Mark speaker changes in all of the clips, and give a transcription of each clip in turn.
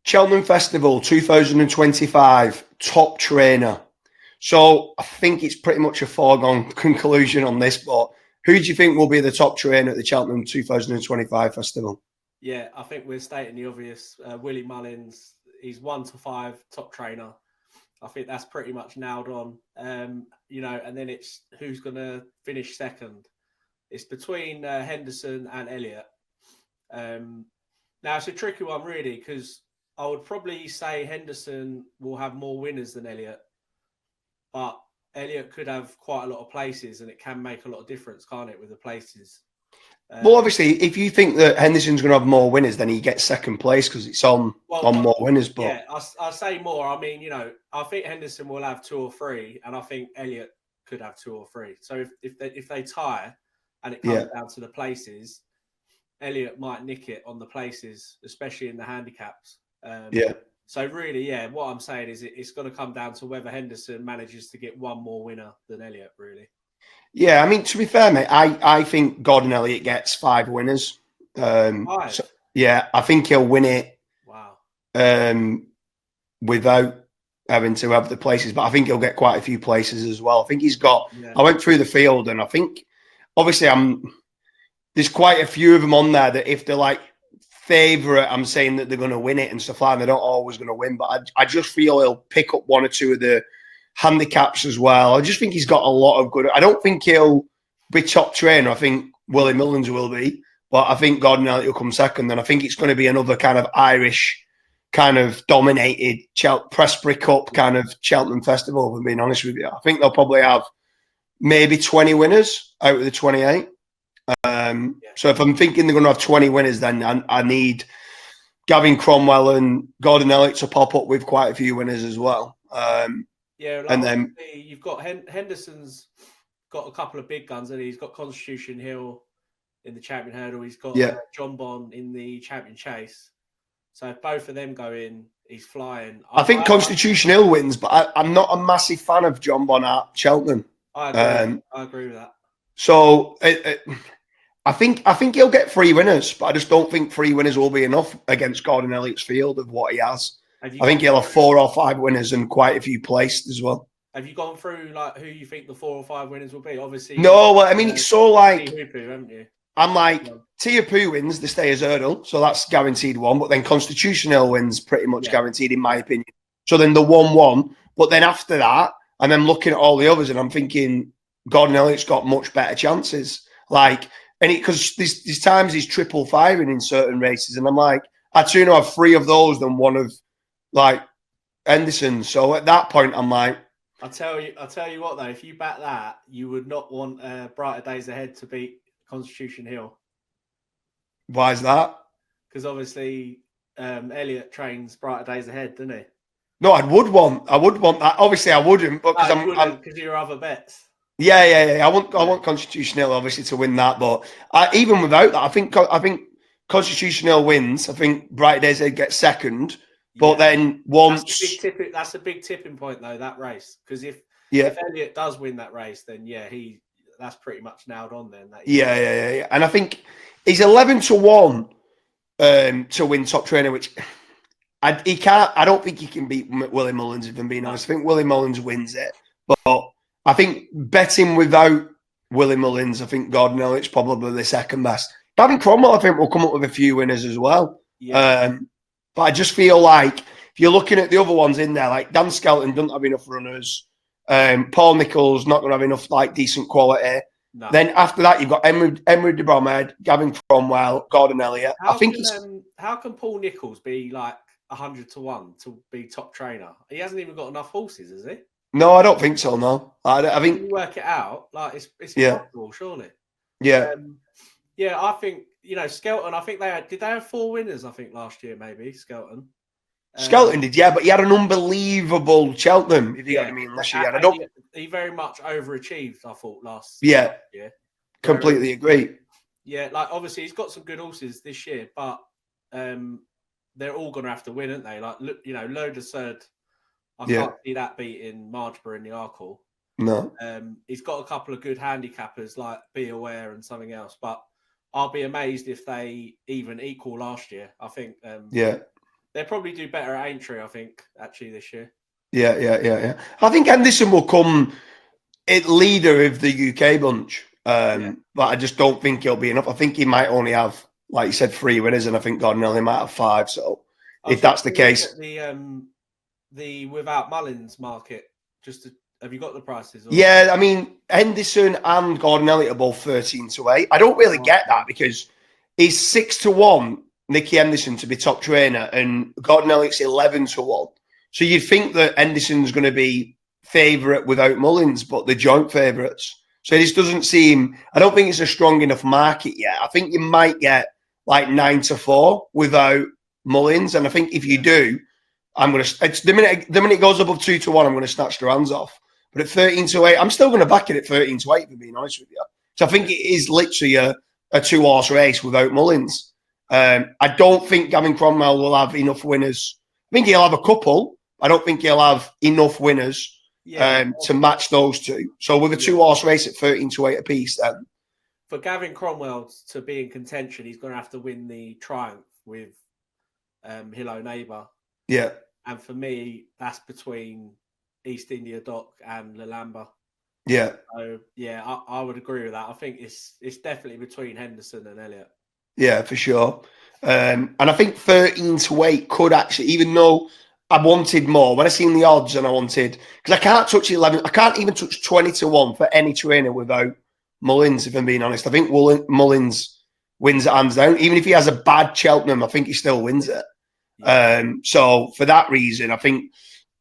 Speaker 1: Cheltenham Festival 2025 top trainer. So I think it's pretty much a foregone conclusion on this, but who do you think will be the top trainer at the Cheltenham 2025 Festival?
Speaker 2: Yeah, I think we're stating the obvious. Willie Mullins, he's 1 to 5 top trainer. I think that's pretty much nailed on. And then it's who's going to finish second. It's between Henderson and Elliott. Now, it's a tricky one, really, because I would probably say Henderson will have more winners than Elliott. But Elliott could have quite a lot of places, and it can make a lot of difference, can't it, with the places?
Speaker 1: Well, obviously, if you think that Henderson's going to have more winners, then he gets second place because it's on more winners. But
Speaker 2: yeah, I'll say more. I mean, I think Henderson will have 2 or 3, and I think Elliott could have 2 or 3. So if they tie and it comes down to the places, Elliott might nick it on the places, especially in the handicaps. So really, what I'm saying is it's going to come down to whether Henderson manages to get one more winner than Elliott, really.
Speaker 1: Yeah, I mean, to be fair, mate, I think Gordon Elliott gets 5 winners.
Speaker 2: 5?
Speaker 1: So, yeah, I think he'll win it.
Speaker 2: Wow.
Speaker 1: Without having to have the places, but I think he'll get quite a few places as well. I think he's got. Yeah. I went through the field, and I think obviously there's quite a few of them on there that if they're like favourite, I'm saying that they're going to win it and stuff like that. They're not always going to win, but I just feel he'll pick up 1 or 2 of the handicaps as well. I just think he's got a lot of good. I don't think he'll be top trainer. I think Willie Mullins will be, but I think Gordon Elliott will come second. And I think it's going to be another kind of Irish, kind of dominated Pressbury Cup kind of Cheltenham Festival. If I'm being honest with you, I think they'll probably have maybe 20 winners out of the 28. So if I'm thinking they're going to have 20 winners, then I need Gavin Cromwell and Gordon Elliott to pop up with quite a few winners as well.
Speaker 2: And then you've got Henderson's got a couple of big guns, and he's got Constitution Hill in the Champion Hurdle. He's got John Bon in the Champion Chase. So if both of them go in, he's flying.
Speaker 1: I think Constitution Hill wins, but I'm not a massive fan of John Bon at Cheltenham.
Speaker 2: I agree with that.
Speaker 1: So I think he'll get 3 winners, but I just don't think 3 winners will be enough against Gordon Elliott's field of what he has. I think he'll have 4 or 5 winners and quite a few placed as well.
Speaker 2: Have you gone through like who you think the 4 or 5 winners will be? Obviously,
Speaker 1: no. Well, I mean, it's so like
Speaker 2: Tiapu, haven't you?
Speaker 1: I'm like Tiapu wins the Stayers Hurdle, so that's guaranteed 1. But then Constitution Hill wins pretty much guaranteed, in my opinion. So then the 1-1, but then after that, and then looking at all the others, and I'm thinking Gordon Elliott's got much better chances. Like, and because there's times he's triple firing in certain races, and I'm like, I'd sooner have 3 of those than 1 of like Henderson. So at that point, I'm like,
Speaker 2: I'll tell you what though, if you back that, you would not want Brighter Days Ahead to beat Constitution Hill.
Speaker 1: Why is that?
Speaker 2: Because obviously Elliott trains Brighter Days Ahead, doesn't he?
Speaker 1: No, I would want that. Obviously, I wouldn't, but
Speaker 2: because your other bets.
Speaker 1: Yeah. I want Constitution Hill obviously to win that, but even without that, I think Constitution Hill wins. I think Brighter Days Ahead gets second. But then once
Speaker 2: that's a big tipping point though, that race, because if Elliott does win that race, then that's pretty much nailed on then.
Speaker 1: Yeah. And I think he's 11 to 1 to win top trainer, which he can't. I don't think he can beat Willie Mullins, if I'm being honest. I think Willie Mullins wins it, but I think betting without Willie Mullins, I think Gordon Elliott's probably the second best. Gavin Cromwell, I think, will come up with a few winners as well.
Speaker 2: Yeah.
Speaker 1: But I just feel like if you're looking at the other ones in there, like Dan Skelton doesn't have enough runners. Paul Nicholls not going to have enough like decent quality. No. Then after that, you've got Emery de Bromhead, Gavin Cromwell, Gordon Elliott.
Speaker 2: How can Paul Nicholls be like 100 to 1 to be top trainer? He hasn't even got enough horses, has he?
Speaker 1: No, I don't think so. No, I think
Speaker 2: you work it out. Like it's impossible, surely.
Speaker 1: Yeah.
Speaker 2: I think Skelton. I think did they have 4 winners? I think last year maybe Skelton.
Speaker 1: Skelton did, but he had an unbelievable Cheltenham. If you get what I mean, last year.
Speaker 2: He very much overachieved. I thought last
Speaker 1: year. Completely agree.
Speaker 2: Yeah, like obviously he's got some good horses this year, but they're all going to have to win, aren't they? Like Low de Serd. I can't see that beating Marchborough in the Arkle.
Speaker 1: No.
Speaker 2: He's got a couple of good handicappers like Be Aware and something else, but I'll be amazed if they even equal last year. I think they're They'll probably do better at Aintree, I think, actually, this year.
Speaker 1: Yeah. I think Henderson will come leader of the UK bunch. But I just don't think he'll be enough. I think he might only have, like you said, 3 winners, and I think Gordon Elliott might have 5. So if that's the case,
Speaker 2: the without Mullins market, have you got the prices? Or?
Speaker 1: Yeah, I mean Henderson and Gordon Elliott are both 13-8. I don't really get that because he's 6-1, Nicky Henderson to be top trainer, and Gordon Elliott's 11-1. So you'd think that Henderson's going to be favourite without Mullins, but they're joint favourites. So this doesn't seem. I don't think it's a strong enough market yet. I think you might get like 9-4 without Mullins, and I think if you do, I'm going to. The minute it goes above 2-1, I'm going to snatch their hands off. But at 13-8, I'm still going to back it at 13-8, for being honest with you. So I think it is literally a 2-horse race without Mullins. I don't think Gavin Cromwell will have enough winners. I think he'll have a couple. I don't think he'll have enough winners to match those two. So with a 2-horse race at 13-8 apiece, then.
Speaker 2: For Gavin Cromwell to be in contention, he's going to have to win the Triumph with Hillo Neighbour.
Speaker 1: Yeah.
Speaker 2: And for me, that's between East India Dock and Lalamba.
Speaker 1: Yeah.
Speaker 2: So yeah, I would agree with that. I think it's definitely between Henderson and Elliott.
Speaker 1: Yeah, for sure. And I think 13-8 could actually, even though I wanted more, when I seen the odds and I wanted, because I can't touch 11, I can't even touch 20-1 for any trainer without Mullins, if I'm being honest. I think Mullins wins it hands down. Even if he has a bad Cheltenham, I think he still wins it. Yeah. So for that reason, I think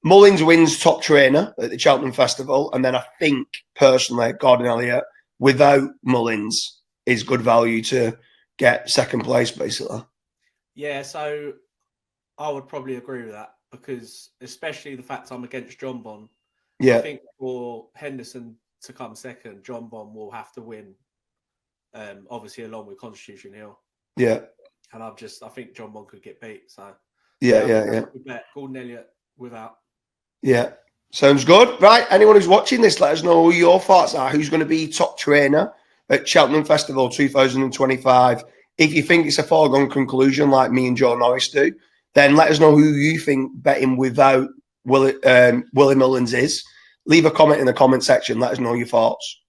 Speaker 1: Mullins wins top trainer at the Cheltenham Festival, and then I think personally Gordon Elliott without Mullins is good value to get second place, basically.
Speaker 2: Yeah, so I would probably agree with that because especially the fact I'm against John Bon.
Speaker 1: Yeah,
Speaker 2: I think for Henderson to come second, John Bon will have to win. Obviously, along with Constitution Hill.
Speaker 1: Yeah,
Speaker 2: and I think John Bon could get beat. So
Speaker 1: yeah.
Speaker 2: Gordon Elliott without.
Speaker 1: Yeah, sounds good. Right, anyone who's watching this, let us know who your thoughts are. Who's going to be top trainer at Cheltenham Festival 2025? If you think it's a foregone conclusion, like me and Joe Norris do, then let us know who you think betting without Willie Mullins is. Leave a comment in the comment section. Let us know your thoughts.